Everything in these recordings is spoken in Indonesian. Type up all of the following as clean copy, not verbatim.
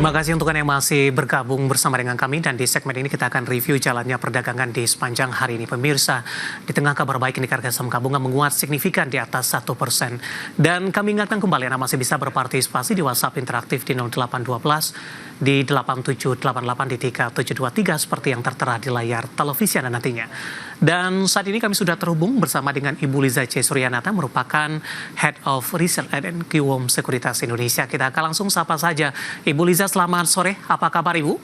Terima kasih untuk Anda yang masih bergabung bersama dengan kami dan di segmen ini kita akan review jalannya perdagangan di sepanjang hari ini. Pemirsa, di tengah kabar baik ini harga saham gabungan menguat signifikan di atas 1%. Dan kami ingatkan kembali Anda masih bisa berpartisipasi di WhatsApp interaktif di 0812 di 8788 di 3723 seperti yang tertera di layar televisi Anda nantinya. Dan saat ini kami sudah terhubung bersama dengan Ibu Liza C. Suryanata merupakan Head of Research and Kiwom Sekuritas Indonesia. Kita akan langsung sapa saja. Ibu Liza, selamat sore. Apa kabar Ibu?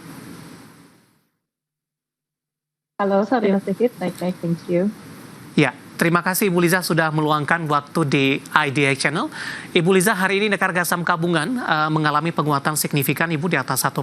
Halo, sore Mas David. Baik-baik, thank you. Ya, terima kasih Ibu Liza sudah meluangkan waktu di IDA Channel. Ibu Liza, hari ini harga saham gabungan mengalami penguatan signifikan Ibu di atas 1%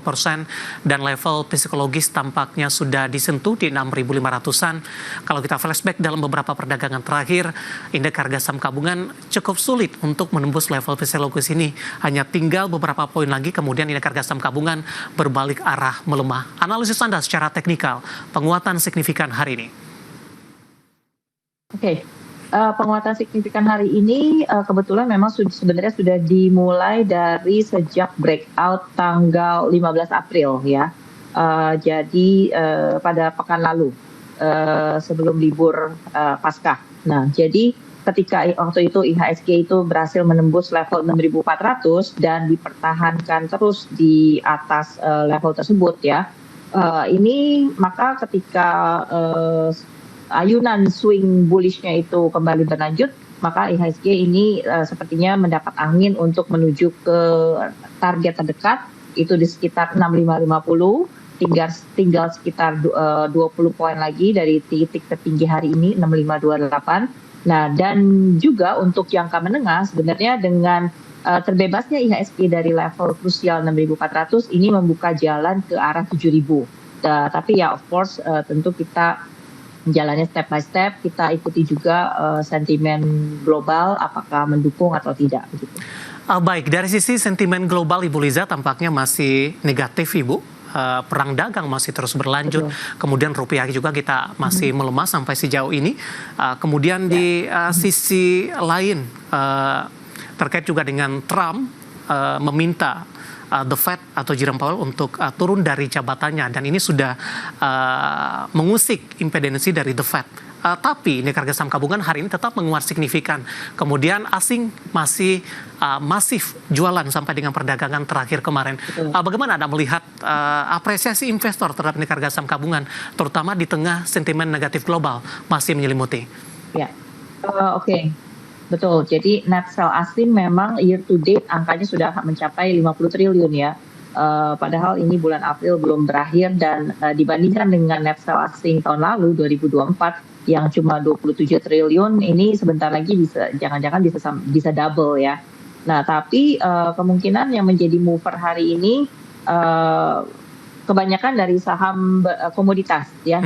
dan level psikologis tampaknya sudah disentuh di 6.500-an. Kalau kita flashback dalam beberapa perdagangan terakhir, indeks harga saham gabungan cukup sulit untuk menembus level psikologis ini. Hanya tinggal beberapa poin lagi kemudian indeks harga saham gabungan berbalik arah melemah. Analisis Anda secara teknikal, penguatan signifikan hari ini. Oke. Penguatan signifikan hari ini kebetulan memang sebenarnya sudah dimulai dari sejak breakout tanggal 15 April ya. Jadi pada pekan lalu sebelum libur Paskah. Nah, jadi ketika waktu itu IHSG itu berhasil menembus level 6.400 dan dipertahankan terus di atas level tersebut ya. Ini maka ketika ayunan swing bullishnya itu kembali berlanjut, maka IHSG ini sepertinya mendapat angin untuk menuju ke target terdekat, itu di sekitar 6550, tinggal sekitar 20 poin lagi dari titik tertinggi hari ini, 6528. Nah, dan juga untuk jangka menengah, sebenarnya dengan terbebasnya IHSG dari level krusial 6400, ini membuka jalan ke arah 7000. Tapi ya of course tentu kita jalannya step by step, kita ikuti juga sentimen global apakah mendukung atau tidak begitu. Baik, dari sisi sentimen global Ibu Liza tampaknya masih negatif Ibu. Perang dagang masih terus berlanjut. Betul. Kemudian rupiah juga kita masih melemah sampai sejauh ini. Kemudian di sisi lain terkait juga dengan Trump meminta The Fed atau Jerome Powell untuk turun dari jabatannya dan ini sudah mengusik impedensi dari The Fed. Tapi indeks harga saham gabungan hari ini tetap menguat signifikan. Kemudian asing masih masif jualan sampai dengan perdagangan terakhir kemarin. Bagaimana Anda melihat apresiasi investor terhadap indeks harga saham gabungan, terutama di tengah sentimen negatif global masih menyelimuti? Ya, oke. Betul, jadi net sell asing memang year to date angkanya sudah mencapai 50 triliun ya. Padahal ini bulan April belum berakhir dan dibandingkan dengan net sell asing tahun lalu 2024 yang cuma 27 triliun, ini sebentar lagi bisa jangan-jangan bisa double ya. Nah, tapi kemungkinan yang menjadi mover hari ini kebanyakan dari saham komoditas ya.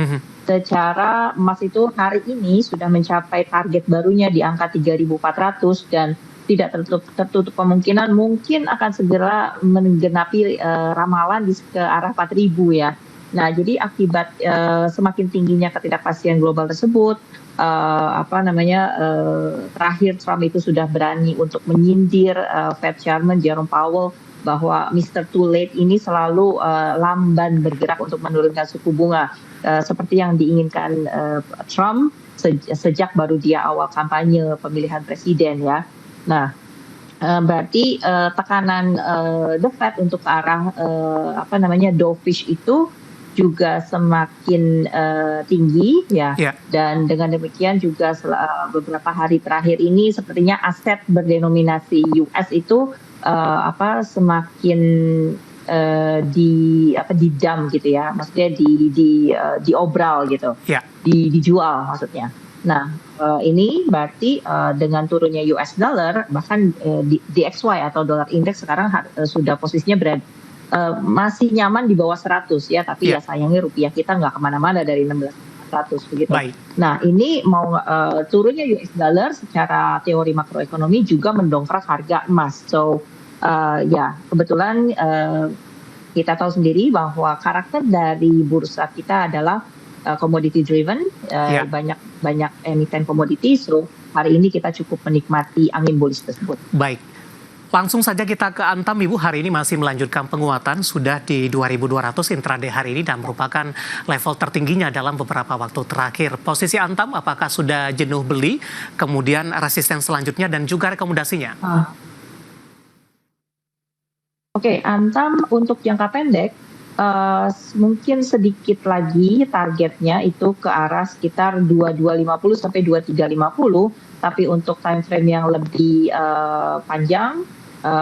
Secara emas itu hari ini sudah mencapai target barunya di angka 3.400 dan tidak tertutup kemungkinan mungkin akan segera menggenapi ramalan ke arah 4.000 ya. Nah, jadi akibat semakin tingginya ketidakpastian global tersebut, terakhir Trump itu sudah berani untuk menyindir Fed Chairman Jerome Powell bahwa Mr. Too Late ini selalu lamban bergerak untuk menurunkan suku bunga seperti yang diinginkan Trump sejak baru dia awal kampanye pemilihan presiden ya. Nah, berarti tekanan The Fed untuk ke arah dovish itu juga semakin tinggi ya. Dan dengan demikian juga beberapa hari terakhir ini sepertinya aset berdenominasi US itu semakin didam gitu ya, maksudnya diobral gitu, dijual maksudnya. Nah, ini berarti dengan turunnya US dollar bahkan DXY atau dolar indeks sekarang sudah posisinya masih nyaman di bawah 100 ya, tapi ya sayangnya rupiah kita nggak kemana-mana dari 16.400 begitu. Baik. Nah, ini mau turunnya US dollar secara teori makroekonomi juga mendongkrak harga emas. So kebetulan kita tahu sendiri bahwa karakter dari bursa kita adalah commodity driven, banyak emiten komoditi. So hari ini kita cukup menikmati angin bullish tersebut. Baik. Langsung saja kita ke Antam, Ibu. Hari ini masih melanjutkan penguatan, sudah di 2.200 intraday hari ini dan merupakan level tertingginya dalam beberapa waktu terakhir. Posisi Antam, apakah sudah jenuh beli? Kemudian resisten selanjutnya dan juga rekomendasinya. Oke, Antam untuk jangka pendek mungkin sedikit lagi targetnya itu ke arah sekitar 2250 sampai 2350, tapi untuk time frame yang lebih panjang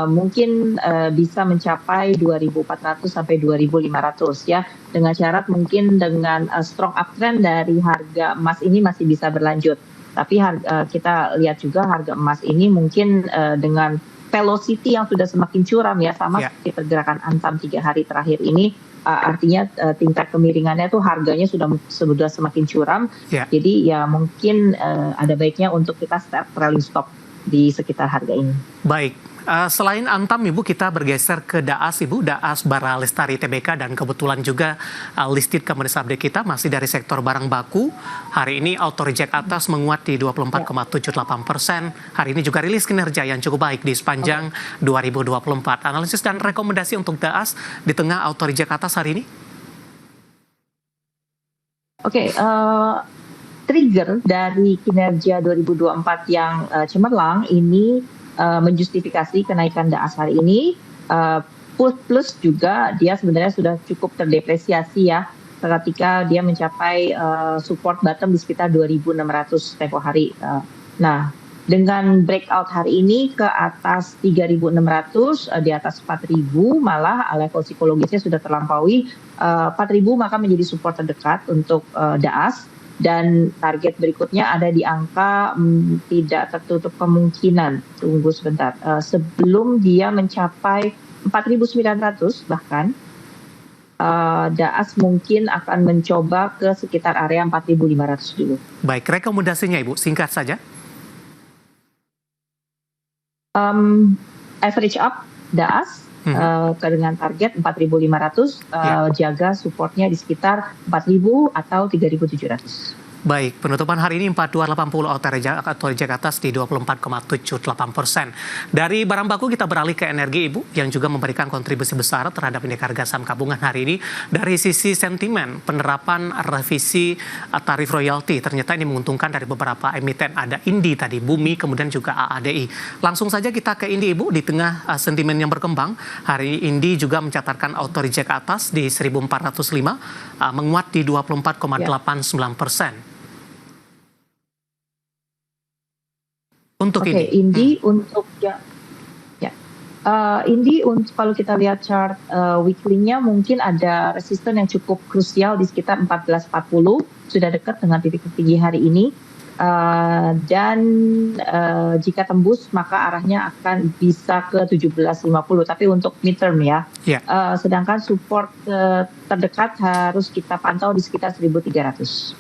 mungkin bisa mencapai 2.400 sampai 2.500 ya, dengan syarat mungkin dengan strong uptrend dari harga emas ini masih bisa berlanjut. Tapi kita lihat juga harga emas ini mungkin dengan velocity yang sudah semakin curam ya, sama seperti pergerakan Antam 3 hari terakhir ini, artinya tingkat kemiringannya tuh harganya sudah semakin curam. Jadi ya mungkin ada baiknya untuk kita start trailing stop di sekitar harga ini. Baik. Selain Antam, Ibu, kita bergeser ke DAAS, Ibu. DAAS Bara Lestari Tbk, dan kebetulan juga listed Companies Update kita masih dari sektor barang baku. Hari ini auto reject atas menguat di 24,78%. Hari ini juga rilis kinerja yang cukup baik di sepanjang 2024. Analisis dan rekomendasi untuk DAAS di tengah auto reject atas hari ini? Oke, trigger dari kinerja 2024 yang cemerlang ini menjustifikasi kenaikan DAAS hari ini, plus juga dia sebenarnya sudah cukup terdepresiasi ya ketika dia mencapai support bottom di sekitar 2.600 tempo hari. Nah, dengan breakout hari ini ke atas 3.600, di atas 4.000, malah level psikologisnya sudah terlampaui 4.000, maka menjadi support terdekat untuk DAAS. Dan target berikutnya ada di angka tidak tertutup kemungkinan, tunggu sebentar, sebelum dia mencapai 4.900 bahkan, DAAS mungkin akan mencoba ke sekitar area 4.500 dulu. Baik, rekomendasinya Ibu, singkat saja. Average up DAAS dengan target 4.500, jaga supportnya di sekitar 4.000 atau 3.700. Baik, penutupan hari ini 4280 auto reject atas di 24,78%. Dari barang baku kita beralih ke energi, Ibu, yang juga memberikan kontribusi besar terhadap indeks harga saham gabungan hari ini. Dari sisi sentimen, penerapan revisi tarif royalti ternyata ini menguntungkan dari beberapa emiten. Ada Indi tadi, Bumi, kemudian juga AADI. Langsung saja kita ke Indi, Ibu. Di tengah sentimen yang berkembang, hari ini Indi juga mencatatkan auto reject atas di 1405, menguat di 24,89%. Untuk Indi untuk Indi untuk kalau kita lihat chart weekly-nya mungkin ada resisten yang cukup krusial di sekitar 1440, sudah dekat dengan titik tertinggi hari ini, dan jika tembus maka arahnya akan bisa ke 1750, tapi untuk midterm ya. Sedangkan support terdekat harus kita pantau di sekitar 1300.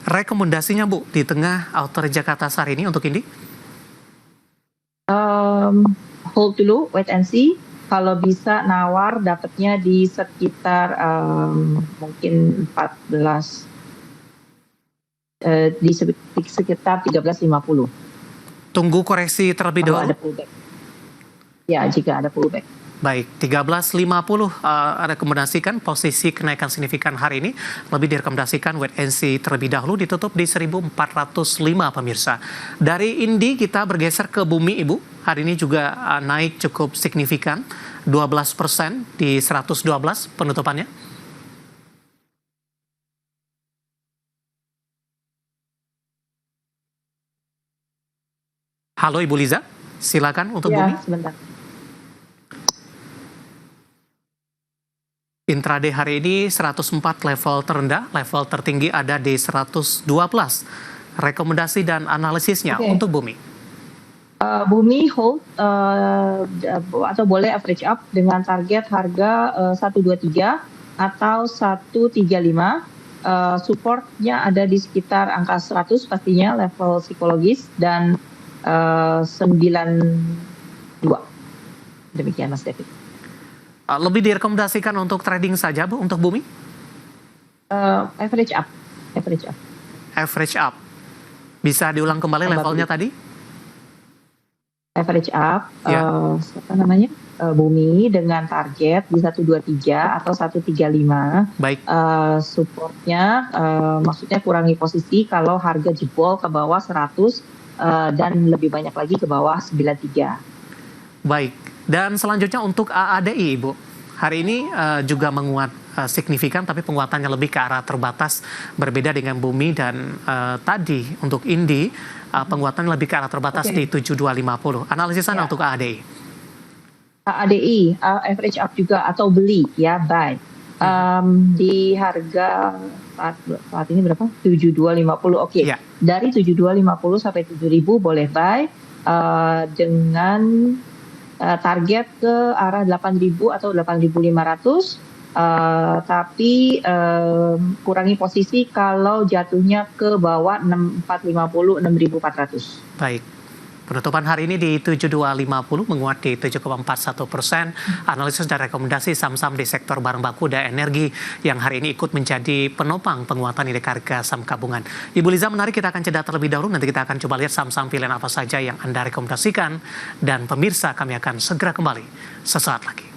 Rekomendasinya, Bu, di tengah auto reject atas hari ini untuk Indi? Hold dulu, wait and see. Kalau bisa nawar dapatnya di sekitar mungkin 14, di sekitar 1350. Tunggu koreksi terlebih dahulu. Ada pullback. Ya, jika ada pullback. Baik, 1350 rekomendasikan posisi kenaikan signifikan hari ini. Lebih direkomendasikan wait and see terlebih dahulu, ditutup di 1405 pemirsa. Dari Indi kita bergeser ke Bumi, Ibu. Hari ini juga naik cukup signifikan, 12% di 112 penutupannya. Halo Ibu Liza, silakan untuk Bumi. Sebentar. Intraday hari ini 104 level terendah, level tertinggi ada di 112. Rekomendasi dan analisisnya untuk Bumi. Bumi hold atau boleh average up dengan target harga 123 atau 135. Supportnya ada di sekitar angka 100 pastinya, level psikologis, dan 92. Demikian Mas David. Lebih direkomendasikan untuk trading saja, Bu, untuk Bumi? Average up. Average up. Bisa diulang kembali levelnya tadi? average up, Ya. apa namanya, Bumi dengan target di 123 atau 135. Baik. Supportnya, maksudnya kurangi posisi kalau harga jebol ke bawah 100 dan lebih banyak lagi ke bawah 93. Baik. Dan selanjutnya untuk AADI, Ibu. Hari ini juga menguat signifikan, tapi penguatannya lebih ke arah terbatas, berbeda dengan Bumi dan tadi untuk Indi penguatan lebih ke arah terbatas di 7250. Analisis Anda untuk AADI. AADI, average up juga atau beli ya, buy. Di harga saat ini berapa? 7250. Oke. Ya. Dari 7250 sampai 7000 boleh buy dengan target ke arah 8000 atau 8500. Tapi kurangi posisi kalau jatuhnya ke bawah 6450, 6400. Baik. Penutupan hari ini di 7250 menguat di 7,41%. Analisis dan rekomendasi saham-saham di sektor barang baku dan energi yang hari ini ikut menjadi penopang penguatan indeks harga saham gabungan. Ibu Liza, menarik, kita akan jeda terlebih dahulu. Nanti kita akan coba lihat saham-saham pilihan apa saja yang Anda rekomendasikan. Dan pemirsa, kami akan segera kembali sesaat lagi.